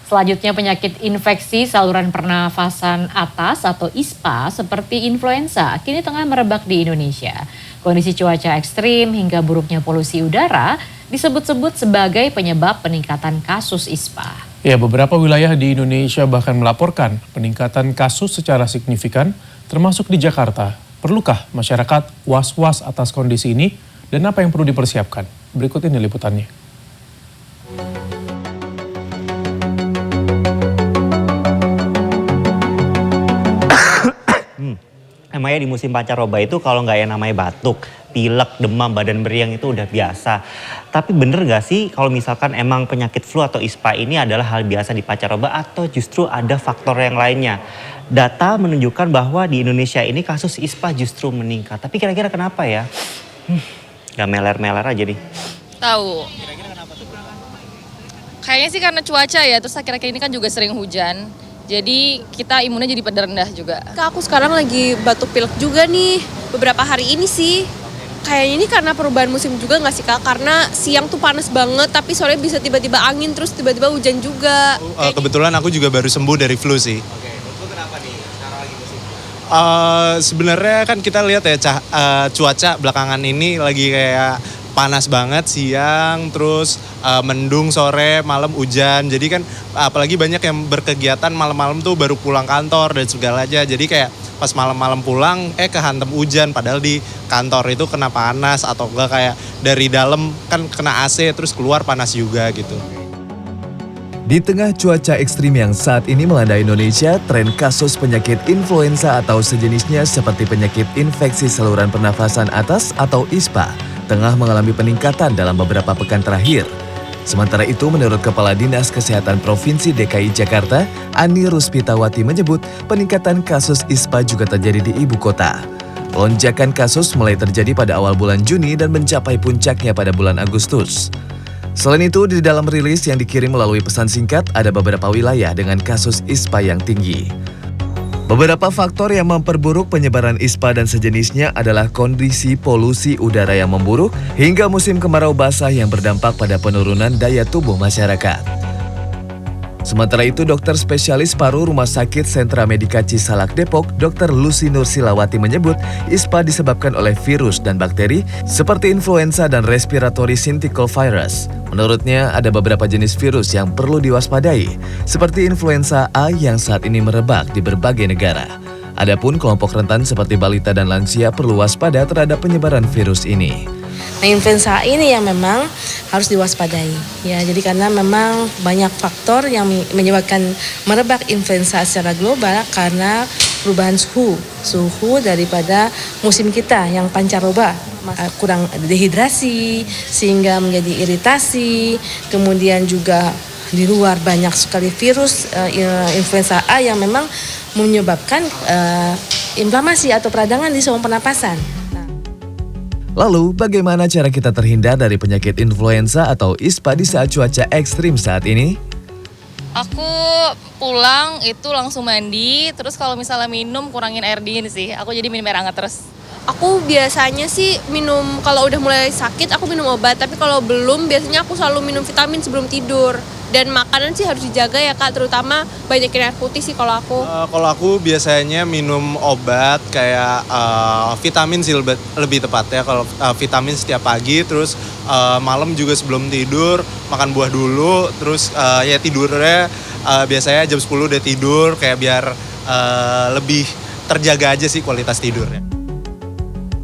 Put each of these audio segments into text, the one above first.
Selanjutnya penyakit infeksi saluran pernafasan atas atau ISPA seperti influenza kini tengah merebak di Indonesia. Kondisi cuaca ekstrim hingga buruknya polusi udara disebut-sebut sebagai penyebab peningkatan kasus ISPA. Ya, beberapa wilayah di Indonesia bahkan melaporkan peningkatan kasus secara signifikan, termasuk di Jakarta. Perlukah masyarakat was-was atas kondisi ini dan apa yang perlu dipersiapkan? Berikut ini liputannya. Emangnya di musim pancaroba itu kalau nggak yang namanya batuk, pilek, demam, badan meriang itu udah biasa. Tapi bener nggak sih kalau misalkan emang penyakit flu atau ISPA ini adalah hal biasa di pancaroba atau justru ada faktor yang lainnya? Data menunjukkan bahwa di Indonesia ini kasus ISPA justru meningkat. Tapi kira-kira kenapa ya? Gak meler-meler aja nih. Tahu. Kira-kira kenapa tuh? Kayaknya sih karena cuaca ya, terus akhir-akhir ini kan juga sering hujan. Jadi kita imunnya jadi pada rendah juga. Aku sekarang lagi batuk pilek juga nih, beberapa hari ini sih. Kayaknya ini karena perubahan musim juga nggak sih Kak? Karena siang tuh panas banget, tapi sore bisa tiba-tiba angin, terus tiba-tiba hujan juga. Kebetulan aku juga baru sembuh dari flu sih. Oke, itu kenapa nih sekarang lagi musim? Sebenarnya kan kita lihat ya cuaca belakangan ini lagi kayak panas banget siang, terus mendung sore, malam hujan. Jadi kan apalagi banyak yang berkegiatan malam-malam tuh baru pulang kantor dan segala aja. Jadi kayak pas malam-malam pulang kehantem hujan padahal di kantor itu kena panas atau enggak kayak dari dalam kan kena AC terus keluar panas juga gitu. Di tengah cuaca ekstrim yang saat ini melanda Indonesia, tren kasus penyakit influenza atau sejenisnya seperti penyakit infeksi saluran pernafasan atas atau ISPA tengah mengalami peningkatan dalam beberapa pekan terakhir. Sementara itu, menurut Kepala Dinas Kesehatan Provinsi DKI Jakarta, Ani Ruspitawati menyebut peningkatan kasus ISPA juga terjadi di ibu kota. Lonjakan kasus mulai terjadi pada awal bulan Juni dan mencapai puncaknya pada bulan Agustus. Selain itu, di dalam rilis yang dikirim melalui pesan singkat, ada beberapa wilayah dengan kasus ISPA yang tinggi. Beberapa faktor yang memperburuk penyebaran ISPA dan sejenisnya adalah kondisi polusi udara yang memburuk hingga musim kemarau basah yang berdampak pada penurunan daya tubuh masyarakat. Sementara itu, dokter spesialis paru Rumah Sakit Sentra Medika Cisalak Depok, Dr. Lucy Nursilawati menyebut ISPA disebabkan oleh virus dan bakteri seperti influenza dan respiratory syncytial virus. Menurutnya, ada beberapa jenis virus yang perlu diwaspadai, seperti influenza A yang saat ini merebak di berbagai negara. Adapun kelompok rentan seperti balita dan lansia perlu waspada terhadap penyebaran virus ini. Nah, influenza ini yang memang harus diwaspadai. Ya, jadi karena memang banyak faktor yang menyebabkan merebak influenza secara global karena perubahan suhu daripada musim kita yang pancaroba. Kurang dehidrasi sehingga menjadi iritasi, kemudian juga di luar banyak sekali virus influenza A yang memang menyebabkan inflamasi atau peradangan di saluran pernapasan. Lalu, bagaimana cara kita terhindar dari penyakit influenza atau ISPA di saat cuaca ekstrim saat ini? Aku pulang itu langsung mandi, terus kalau misalnya minum kurangin air dingin sih. Aku jadi minum air hangat terus. Aku biasanya sih minum, kalau udah mulai sakit aku minum obat, tapi kalau belum biasanya aku selalu minum vitamin sebelum tidur. Dan makanan sih harus dijaga ya Kak, terutama banyakin air putih sih kalau aku. Kalau aku biasanya minum obat kayak vitamin sih lebih tepatnya. Kalau vitamin setiap pagi, terus malam juga sebelum tidur makan buah dulu, terus ya tidurnya biasanya jam 10 udah tidur kayak biar lebih terjaga aja sih kualitas tidurnya.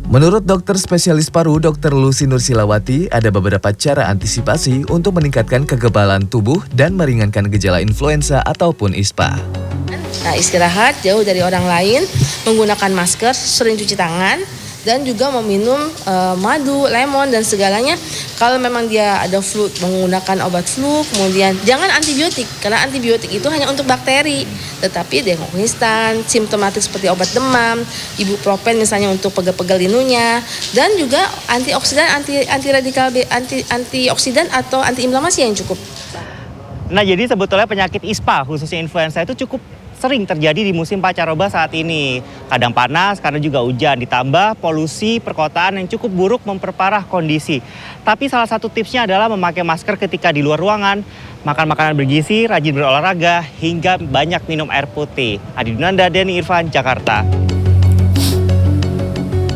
Menurut dokter spesialis paru Dr. Lucy Nursilawati, ada beberapa cara antisipasi untuk meningkatkan kekebalan tubuh dan meringankan gejala influenza ataupun ISPA. Nah, istirahat jauh dari orang lain, menggunakan masker, sering cuci tangan, dan juga meminum madu, lemon, dan segalanya. Kalau memang dia ada flu, menggunakan obat flu, kemudian jangan antibiotik, karena antibiotik itu hanya untuk bakteri. Tetapi demoksistan, simptomatik seperti obat demam, ibuprofen misalnya untuk pegal-pegal linunya, dan juga antioksidan, antioksidan atau antiinflamasi yang cukup. Nah, jadi sebetulnya penyakit ISPA khususnya influenza itu cukup sering terjadi di musim pancaroba saat ini. Kadang panas karena juga hujan, ditambah polusi perkotaan yang cukup buruk memperparah kondisi. Tapi salah satu tipsnya adalah memakai masker ketika di luar ruangan, makan makanan bergizi, rajin berolahraga, hingga banyak minum air putih. Adi Dunanda, Denny Irfan, Jakarta.